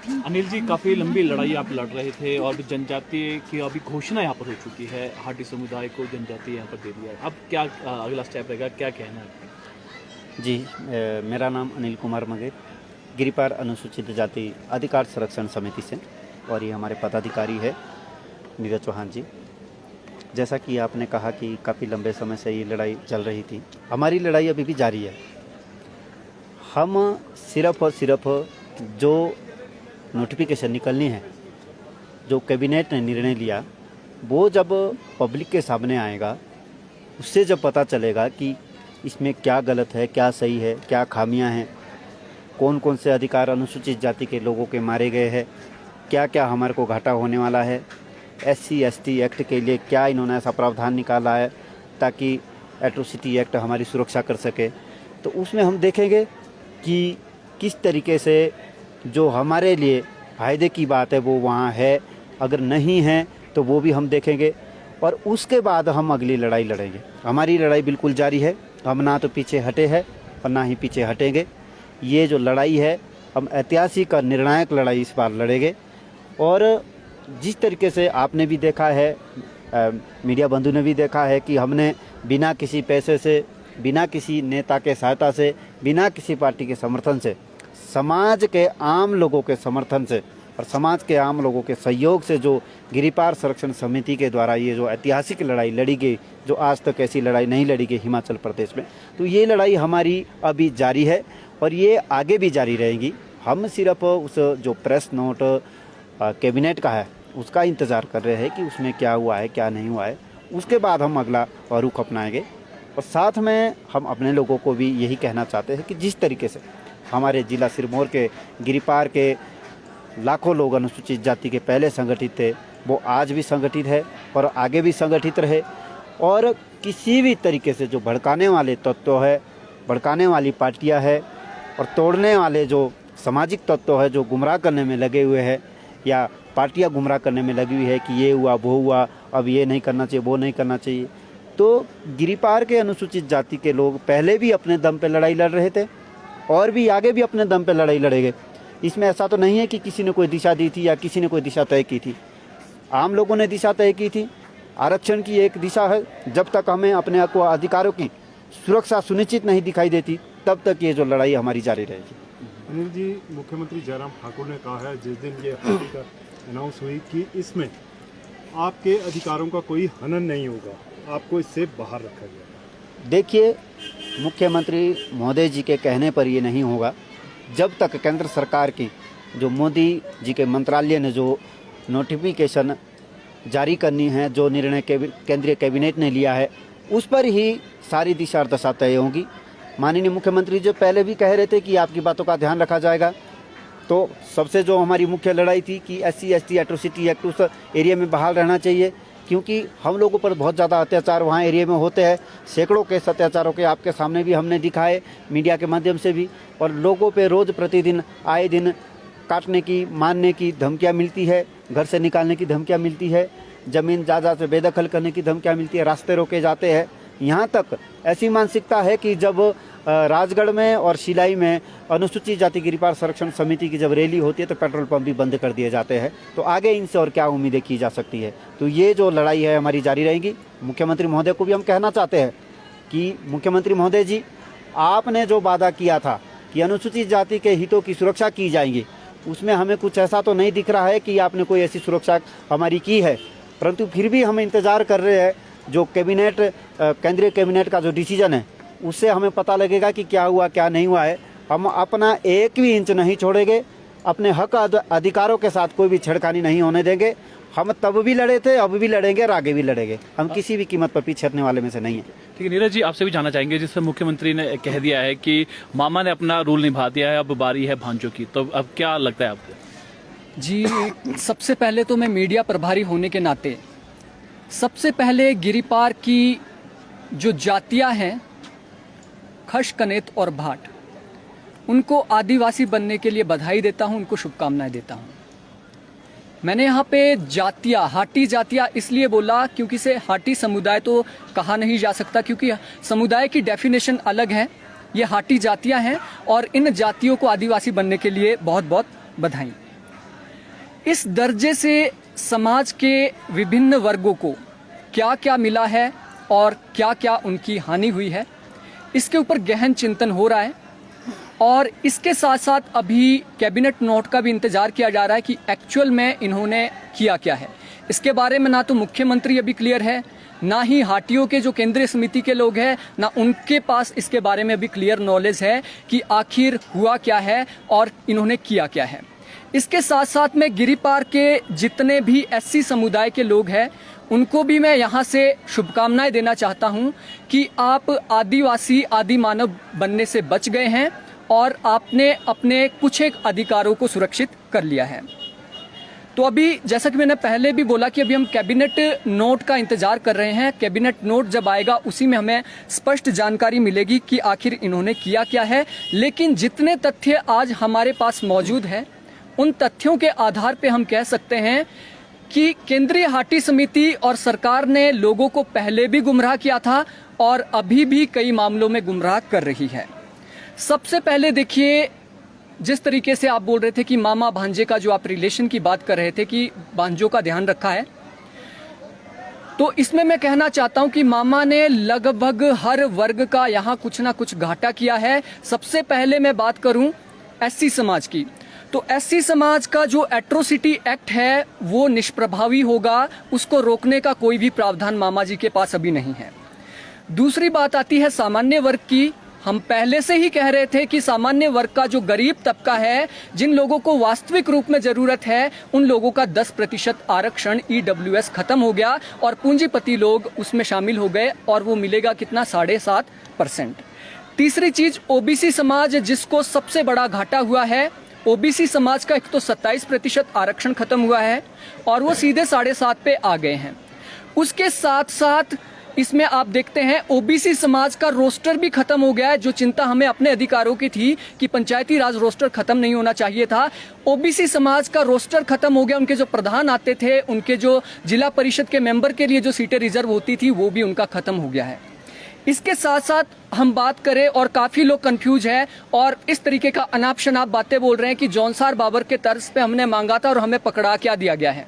अनिल जी, काफ़ी लंबी लड़ाई आप लड़ रहे थे और जनजातीय की अभी घोषणा यहाँ पर हो चुकी है, हाटी समुदाय को जनजातीय यहाँ पर दे दिया है। अब क्या अगला स्टेप रहेगा, क्या कहना है? जी, मेरा नाम अनिल कुमार मगेर, गिरिपार अनुसूचित जाति अधिकार संरक्षण समिति से, और ये हमारे पदाधिकारी है नीरज चौहान जी। जैसा कि आपने कहा कि काफ़ी लंबे समय से ये लड़ाई चल रही थी, हमारी लड़ाई अभी भी जारी है। हम सिर्फ और सिर्फ जो नोटिफिकेशन निकलनी है, जो कैबिनेट ने निर्णय लिया, वो जब पब्लिक के सामने आएगा, उससे जब पता चलेगा कि इसमें क्या गलत है, क्या सही है, क्या खामियां हैं, कौन कौन से अधिकार अनुसूचित जाति के लोगों के मारे गए हैं, क्या क्या हमारे को घाटा होने वाला है, SC/ST एक्ट के लिए क्या इन्होंने ऐसा प्रावधान निकाला है ताकि एट्रोसिटी एक्ट हमारी सुरक्षा कर सके, तो उसमें हम देखेंगे कि किस तरीके से जो हमारे लिए फ़ायदे की बात है वो वहाँ है, अगर नहीं है तो वो भी हम देखेंगे, और उसके बाद हम अगली लड़ाई लड़ेंगे। हमारी लड़ाई बिल्कुल जारी है, हम ना तो पीछे हटे हैं और ना ही पीछे हटेंगे। ये जो लड़ाई है, हम ऐतिहासिक और निर्णायक लड़ाई इस बार लड़ेंगे। और जिस तरीके से आपने भी देखा है, मीडिया बंधु ने भी देखा है कि हमने बिना किसी पैसे से, बिना किसी नेता के सहायता से, बिना किसी पार्टी के समर्थन से, समाज के आम लोगों के समर्थन से और समाज के आम लोगों के सहयोग से जो गिरिपार संरक्षण समिति के द्वारा ये जो ऐतिहासिक लड़ाई लड़ी गई, जो आज तक ऐसी लड़ाई नहीं लड़ी गई हिमाचल प्रदेश में, तो ये लड़ाई हमारी अभी जारी है और ये आगे भी जारी रहेगी। हम सिर्फ उस जो प्रेस नोट कैबिनेट का है उसका इंतज़ार कर रहे हैं कि उसमें क्या हुआ है, क्या नहीं हुआ है, उसके बाद हम अगला रुख अपनाएंगे। और साथ में हम अपने लोगों को भी यही कहना चाहते हैं कि जिस तरीके से हमारे ज़िला सिरमौर के गिरिपार के लाखों लोग अनुसूचित जाति के पहले संगठित थे, वो आज भी संगठित है और आगे भी संगठित रहे। और किसी भी तरीके से जो भड़काने वाले तत्व है, भड़काने वाली पार्टियां है और तोड़ने वाले जो सामाजिक तत्व है, जो गुमराह करने में लगे हुए हैं या पार्टियां गुमराह करने में लगी हुई है कि ये हुआ वो हुआ, अब ये नहीं करना चाहिए वो नहीं करना चाहिए, तो गिरिपार के अनुसूचित जाति के लोग पहले भी अपने दम पे लड़ाई लड़ रहे थे और भी आगे भी अपने दम पे लड़ाई लड़ेंगे। इसमें ऐसा तो नहीं है कि किसी ने कोई दिशा दी थी या किसी ने कोई दिशा तय की थी। आम लोगों ने दिशा तय की थी। आरक्षण की एक दिशा है, जब तक हमें अपने अधिकारों की सुरक्षा सुनिश्चित नहीं दिखाई देती तब तक ये जो लड़ाई हमारी जारी रहेगी। अनिल जी, मुख्यमंत्री जयराम ठाकुर ने कहा है जिस दिन ये हाटी का अनाउंस हुई कि इसमें आपके अधिकारों का कोई हनन नहीं होगा, आपको इससे बाहर रखा गया। देखिए, मुख्यमंत्री महोदय जी के कहने पर ये नहीं होगा। जब तक केंद्र सरकार की जो मोदी जी के मंत्रालय ने जो नोटिफिकेशन जारी करनी है, जो निर्णय केंद्रीय कैबिनेट ने लिया है, उस पर ही सारी दिशा दशा तय होगी। माननीय मुख्यमंत्री जो पहले भी कह रहे थे कि आपकी बातों का ध्यान रखा जाएगा, तो सबसे जो हमारी मुख्य लड़ाई थी कि SC/ST एट्रोसिटी एक्ट उस एरिया में बहाल रहना चाहिए, क्योंकि हम लोगों पर बहुत ज़्यादा अत्याचार वहाँ एरिया में होते हैं। सैकड़ों केस अत्याचारों के आपके सामने भी हमने दिखाए मीडिया के माध्यम से भी, और लोगों पे रोज़ प्रतिदिन आए दिन काटने की, मारने की धमकियाँ मिलती है, घर से निकालने की धमकियाँ मिलती है, ज़मीन जायदाद से बेदखल करने की धमकियाँ मिलती है, रास्ते रोके जाते हैं। यहाँ तक ऐसी मानसिकता है कि जब राजगढ़ में और शिलाई में अनुसूचित जाति गिरिपार संरक्षण समिति की जब रैली होती है तो पेट्रोल पंप भी बंद कर दिए जाते हैं। तो आगे इनसे और क्या उम्मीदें की जा सकती है। तो ये जो लड़ाई है हमारी जारी रहेगी। मुख्यमंत्री महोदय को भी हम कहना चाहते हैं कि मुख्यमंत्री महोदय जी, आपने जो वादा किया था कि अनुसूचित जाति के हितों की सुरक्षा की जाएगी, उसमें हमें कुछ ऐसा तो नहीं दिख रहा है कि आपने कोई ऐसी सुरक्षा हमारी की है। परंतु फिर भी हम इंतज़ार कर रहे हैं जो कैबिनेट, केंद्रीय कैबिनेट का जो डिसीजन है, उससे हमें पता लगेगा कि क्या हुआ क्या नहीं हुआ है। हम अपना एक भी इंच नहीं छोड़ेंगे, अपने हक अधिकारों के साथ कोई भी छेड़खानी नहीं होने देंगे। हम तब भी लड़े थे, अब भी लड़ेंगे और आगे भी लड़ेंगे। हम किसी भी कीमत पर पीछे हटने वाले में से नहीं है। ठीक है नीरज जी, आपसे भी जानना चाहेंगे, जिससे मुख्यमंत्री ने कह दिया है कि मामा ने अपना रूल निभा दिया है, अब बारी है भांजों की, तो अब क्या लगता है आपको? जी, सबसे पहले तो मैं मीडिया प्रभारी होने के नाते सबसे पहले गिरिपार की जो जातियां हैं, खश, कनेत और भाट, उनको आदिवासी बनने के लिए बधाई देता हूं, उनको शुभकामनाएं देता हूं। मैंने यहाँ पे जातियां, हाटी जातियां इसलिए बोला क्योंकि इसे हाटी समुदाय तो कहा नहीं जा सकता, क्योंकि समुदाय की डेफिनेशन अलग है। ये हाटी जातियां हैं और इन जातियों को आदिवासी बनने के लिए बहुत बहुत बधाई। इस दर्जे से समाज के विभिन्न वर्गों को क्या क्या मिला है और क्या क्या उनकी हानि हुई है, इसके ऊपर गहन चिंतन हो रहा है। और इसके साथ साथ अभी कैबिनेट नोट का भी इंतजार किया जा रहा है कि एक्चुअल में इन्होंने किया क्या है। इसके बारे में ना तो मुख्यमंत्री अभी क्लियर है, ना ही हाटियों के जो केंद्रीय समिति के लोग हैं, ना उनके पास इसके बारे में अभी क्लियर नॉलेज है कि आखिर हुआ क्या है और इन्होंने किया क्या है। इसके साथ साथ में गिरिपार के जितने भी एससी समुदाय के लोग हैं उनको भी मैं यहाँ से शुभकामनाएं देना चाहता हूँ कि आप आदिवासी आदि मानव बनने से बच गए हैं और आपने अपने कुछ एक अधिकारों को सुरक्षित कर लिया है। तो अभी जैसा कि मैंने पहले भी बोला कि अभी हम कैबिनेट नोट का इंतजार कर रहे हैं। कैबिनेट नोट जब आएगा उसी में हमें स्पष्ट जानकारी मिलेगी कि आखिर इन्होंने किया क्या है। लेकिन जितने तथ्य आज हमारे पास मौजूद हैं उन तथ्यों के आधार पे हम कह सकते हैं कि केंद्रीय हाटी समिति और सरकार ने लोगों को पहले भी गुमराह किया था और अभी भी कई मामलों में गुमराह कर रही है। सबसे पहले देखिए, जिस तरीके से आप बोल रहे थे कि मामा भांजे का जो आप रिलेशन की बात कर रहे थे कि भांजों का ध्यान रखा है, तो इसमें मैं कहना चाहता हूं कि मामा ने लगभग हर वर्ग का यहाँ कुछ ना कुछ घाटा किया है। सबसे पहले मैं बात करूं एससी समाज की, तो एससी समाज का जो एट्रोसिटी एक्ट है वो निष्प्रभावी होगा, उसको रोकने का कोई भी प्रावधान मामा जी के पास अभी नहीं है। दूसरी बात आती है सामान्य वर्ग की। हम पहले से ही कह रहे थे कि सामान्य वर्ग का जो गरीब तबका है, जिन लोगों को वास्तविक रूप में जरूरत है, उन लोगों का 10% आरक्षण EWS खत्म हो गया और पूंजीपति लोग उसमें शामिल हो गए और वो मिलेगा कितना, 7.5%। तीसरी चीज ओबीसी समाज, जिसको सबसे बड़ा घाटा हुआ है। ओबीसी समाज का एक तो 27% आरक्षण खत्म हुआ है और वो सीधे 7.5 पे आ गए हैं। उसके साथ साथ इसमें आप देखते हैं ओबीसी समाज का रोस्टर भी खत्म हो गया है। जो चिंता हमें अपने अधिकारों की थी कि पंचायती राज रोस्टर खत्म नहीं होना चाहिए था, ओबीसी समाज का रोस्टर खत्म हो गया। उनके जो प्रधान आते थे, उनके जो जिला परिषद के मेंबर के लिए जो सीटें रिजर्व होती थी, वो भी उनका खत्म हो गया है। इसके साथ साथ हम बात करें, और काफ़ी लोग कंफ्यूज है और इस तरीके का अनाप शनाप बातें बोल रहे हैं कि जौनसार बाबर के तर्ज पे हमने मांगा था और हमें पकड़ा क्या दिया गया है।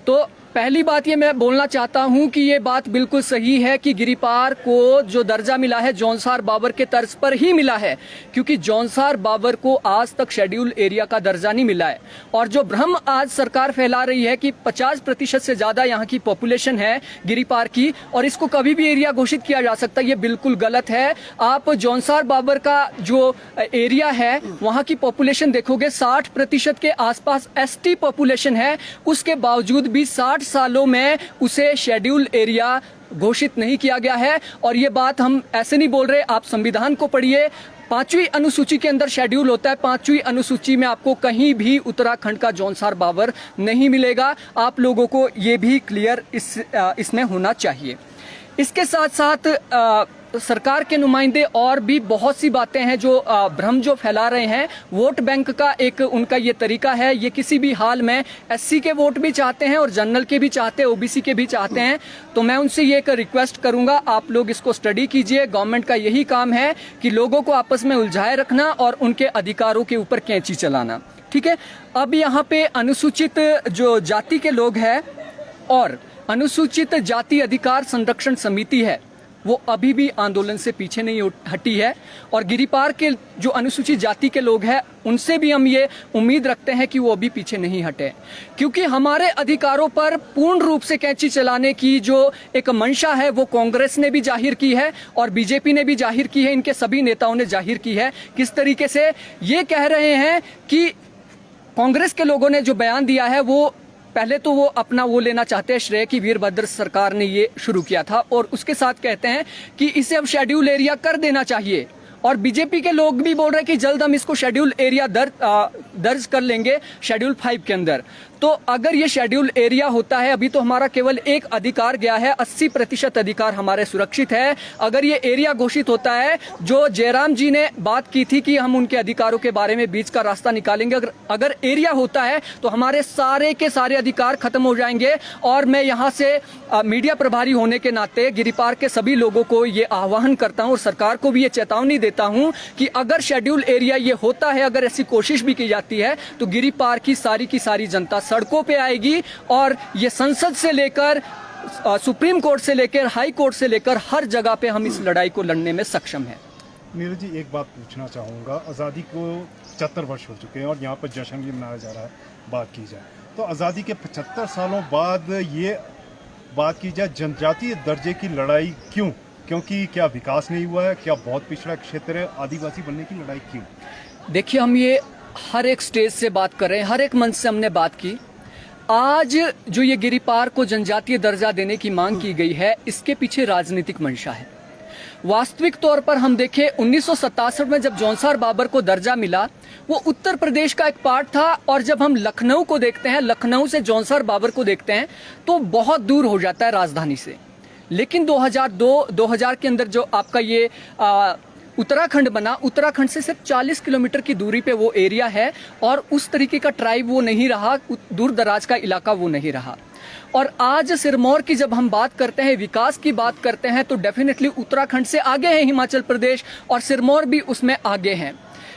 तो पहली बात ये मैं बोलना चाहता हूं कि ये बात बिल्कुल सही है कि गिरिपार को जो दर्जा मिला है जौनसार बाबर के तर्ज पर ही मिला है, क्योंकि जौनसार बाबर को आज तक शेड्यूल एरिया का दर्जा नहीं मिला है। और जो भ्रम आज सरकार फैला रही है कि 50% से ज्यादा यहाँ की पॉपुलेशन है गिरिपार की और इसको कभी भी एरिया घोषित किया जा सकता है, ये बिल्कुल गलत है। आप जौनसार बाबर का जो एरिया है वहाँ की पॉपुलेशन देखोगे, 60% के आसपास ST पॉपुलेशन है, उसके बावजूद भी 60 सालों में उसे शेड्यूल एरिया घोषित नहीं किया गया है। और ये बात हम ऐसे नहीं बोल रहे, आप संविधान को पढ़िए, 5वीं अनुसूची के अंदर शेड्यूल होता है। 5वीं अनुसूची में आपको कहीं भी उत्तराखंड का जौनसार बाबर नहीं मिलेगा। आप लोगों को ये भी क्लियर इसमें होना चाहिए। इसके साथ साथ सरकार के नुमाइंदे और भी बहुत सी बातें हैं जो भ्रम जो फैला रहे हैं। वोट बैंक का एक उनका ये तरीका है, ये किसी भी हाल में SC के वोट भी चाहते हैं और जनरल के भी चाहते हैं, OBC के भी चाहते हैं। तो मैं उनसे ये एक रिक्वेस्ट करूंगा, आप लोग इसको स्टडी कीजिए। गवर्नमेंट का यही काम है कि लोगों को आपस में उलझाए रखना और उनके अधिकारों के ऊपर कैंची चलाना, ठीक है। अब यहाँ पे अनुसूचित जो जाति के लोग हैं और अनुसूचित जाति अधिकार संरक्षण समिति है, वो अभी भी आंदोलन से पीछे नहीं हटी है। और गिरिपार के जो अनुसूचित जाति के लोग हैं उनसे भी हम ये उम्मीद रखते हैं कि वो अभी पीछे नहीं हटे, क्योंकि हमारे अधिकारों पर पूर्ण रूप से कैंची चलाने की जो एक मंशा है वो कांग्रेस ने भी जाहिर की है और बीजेपी ने भी जाहिर की है, इनके सभी नेताओं ने जाहिर की है। किस तरीके से ये कह रहे हैं कि कांग्रेस के लोगों ने जो बयान दिया है वो पहले तो वो अपना वो लेना चाहते हैं श्रेय कि वीरभद्र सरकार ने ये शुरू किया था, और उसके साथ कहते हैं कि इसे अब शेड्यूल एरिया कर देना चाहिए। और बीजेपी के लोग भी बोल रहे हैं कि जल्द हम इसको शेड्यूल एरिया दर्ज कर लेंगे शेड्यूल 5 के अंदर। तो अगर ये शेड्यूल एरिया होता है, अभी तो हमारा केवल एक अधिकार गया है, 80% अधिकार हमारे सुरक्षित है। अगर ये एरिया घोषित होता है, जो जयराम जी ने बात की थी कि हम उनके अधिकारों के बारे में बीच का रास्ता निकालेंगे, अगर एरिया होता है तो हमारे सारे के सारे अधिकार खत्म हो जाएंगे। और मैं यहाँ से मीडिया प्रभारी होने के नाते गिरिपार के सभी लोगों को ये आह्वान करता हूँ और सरकार को भी ये चेतावनी देता देता हूं कि अगर शेड्यूल एरिया ये होता है, अगर ऐसी कोशिश भी की जाती है, तो गिरिपार की सारी जनता सड़कों पे आएगी और ये संसद से लेकर सुप्रीम कोर्ट से लेकर हाई कोर्ट से लेकर हर जगह पे हम इस लड़ाई को लड़ने में सक्षम हैं। नीरज जी, एक बात पूछना चाहूँगा। आज़ादी को 75 वर्ष हो चुके हैं और यहाँ पर जश्न भी मनाया जा रहा है। बात की जाए तो आज़ादी के 75 सालों बाद ये बात की जाए जनजातीय दर्जे की लड़ाई क्यों? क्योंकि क्या विकास नहीं हुआ है? क्या बहुत पिछड़ा क्षेत्र है? आदिवासी बनने की लड़ाई क्यों? देखिए, हम ये हर एक स्टेज से बात कर रहे हैं, हर एक मंच से हमने बात की। आज जो ये गिरिपार को जनजातीय दर्जा देने की मांग की गई है, इसके पीछे राजनीतिक मंशा है। वास्तविक तौर पर हम देखें, 1967 में जब जौनसार बाबर को दर्जा मिला, वो उत्तर प्रदेश का एक पार्ट था, और जब हम लखनऊ को देखते हैं, लखनऊ से जौनसार बाबर को देखते हैं, तो बहुत दूर हो जाता है राजधानी से। लेकिन 2002-2000 के अंदर जो आपका ये उत्तराखंड बना, उत्तराखंड से सिर्फ 40 किलोमीटर की दूरी पे वो एरिया है, और उस तरीके का ट्राइब वो नहीं रहा, दूर दराज का इलाका वो नहीं रहा। और आज सिरमौर की जब हम बात करते हैं, विकास की बात करते हैं, तो डेफिनेटली उत्तराखंड से आगे है हिमाचल प्रदेश, और सिरमौर भी उसमें आगे हैं।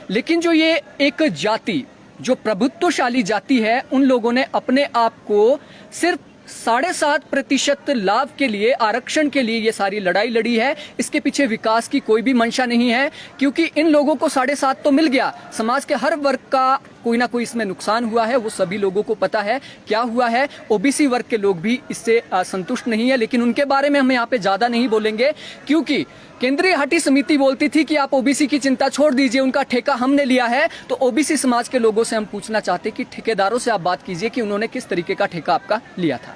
लेकिन जो ये एक जाति, जो प्रभुत्वशाली जाति है, उन लोगों ने अपने आप को सिर्फ 7.5% लाभ के लिए, आरक्षण के लिए ये सारी लड़ाई लड़ी है। इसके पीछे विकास की कोई भी मंशा नहीं है, क्योंकि इन लोगों को 7.5 तो मिल गया, समाज के हर वर्ग का कोई ना कोई इसमें नुकसान हुआ है, वो सभी लोगों को पता है क्या हुआ है। ओबीसी वर्ग के लोग भी इससे संतुष्ट नहीं है, लेकिन उनके बारे में हम यहाँ पे ज्यादा नहीं बोलेंगे, क्योंकि केंद्रीय हटी समिति बोलती थी कि आप ओबीसी की चिंता छोड़ दीजिए, उनका ठेका हमने लिया है। तो ओबीसी समाज के लोगों से हम पूछना चाहते कि ठेकेदारों से आप बात कीजिए कि उन्होंने किस तरीके का ठेका आपका लिया था।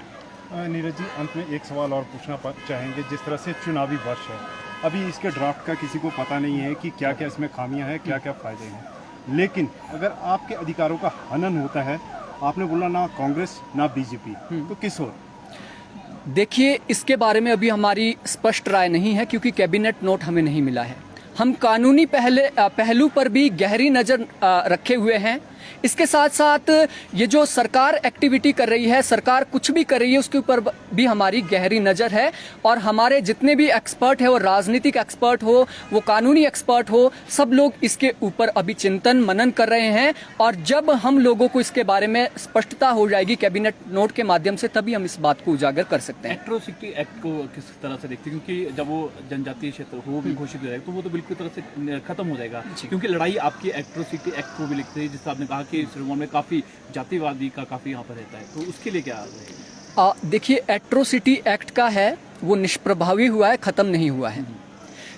नीरज जी, अंत में एक सवाल और पूछना चाहेंगे। जिस तरह से चुनावी वर्ष है, अभी इसके ड्राफ्ट का किसी को पता नहीं है कि क्या क्या इसमें खामियां हैं, क्या क्या फायदे हैं, लेकिन अगर आपके अधिकारों का हनन होता है, आपने बोला ना कांग्रेस ना बीजेपी, तो किस ओर? देखिए, इसके बारे में अभी हमारी स्पष्ट राय नहीं है, क्योंकि कैबिनेट नोट हमें नहीं मिला है। हम कानूनी पहलू पर भी गहरी नज़र रखे हुए हैं। इसके साथ साथ ये जो सरकार एक्टिविटी कर रही है, सरकार कुछ भी कर रही है, उसके ऊपर भी हमारी गहरी नज़र है। और हमारे जितने भी एक्सपर्ट है, वो राजनीतिक एक्सपर्ट हो, वो कानूनी एक्सपर्ट हो, सब लोग इसके ऊपर अभी चिंतन मनन कर रहे हैं। और जब हम लोगों को इसके बारे में स्पष्टता हो जाएगी कैबिनेट नोट के माध्यम से, तभी हम इस बात को उजागर कर सकते हैं। एट्रोसिटी एक्ट को किस तरह से देखते हैं? क्योंकि जब वो जनजातीय क्षेत्र वो भी घोषित हो जाएगा, तो वो तो बिल्कुल तरह से खत्म हो जाएगा, क्योंकि लड़ाई आपकी एट्रोसिटी एक्ट को भी लिखते हैं, जिससे आपने कहा कि सिरमौर में काफ़ी जातिवादी का काफ़ी यहाँ पर रहता है, तो उसके लिए क्या है? देखिए, एट्रोसिटी एक्ट का है वो निष्प्रभावी हुआ है, ख़त्म नहीं हुआ है।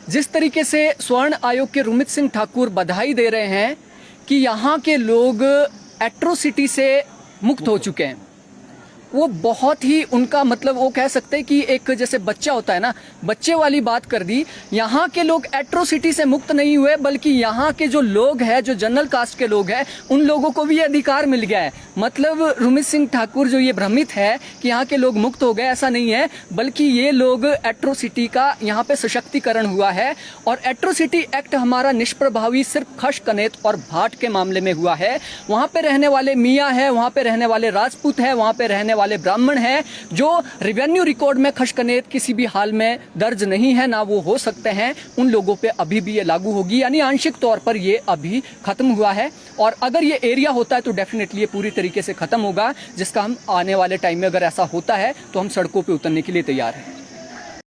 जिस तरीके से स्वर्ण आयोग के रुमित सिंह ठाकुर बधाई दे रहे हैं कि यहाँ के लोग एट्रोसिटी से मुक्त हो चुके हैं, वो बहुत ही उनका मतलब, वो कह सकते हैं कि एक जैसे बच्चा होता है ना, बच्चे वाली बात कर दी। यहाँ के लोग एट्रोसिटी से मुक्त नहीं हुए, बल्कि यहाँ के जो लोग हैं, जो जनरल कास्ट के लोग हैं, उन लोगों को भी अधिकार मिल गया है। मतलब रुमित सिंह ठाकुर जो ये भ्रमित है कि यहाँ के लोग मुक्त हो गए, ऐसा नहीं है, बल्कि ये लोग एट्रोसिटी का यहाँ पे सशक्तिकरण हुआ है। और एट्रोसिटी एक्ट हमारा निष्प्रभावी सिर्फ खश, कनेत और भाट के मामले में हुआ है। वहाँ पे रहने वाले मियाँ हैं, वहाँ पे रहने वाले राजपूत हैं, वहाँ पे रहने वाले ब्राह्मण हैं, जो रेवेन्यू रिकॉर्ड में खशकनेत किसी भी हाल में दर्ज नहीं है, ना वो हो सकते हैं, उन लोगों पे अभी भी ये लागू होगी। यानी आंशिक तौर पर ये अभी खत्म हुआ है, और अगर ये एरिया होता है तो डेफिनेटली ये पूरी तरीके से खत्म होगा, जिसका हम आने वाले टाइम में, अगर ऐसा होता है तो हम सड़कों पे उतरने के लिए तैयार हैं।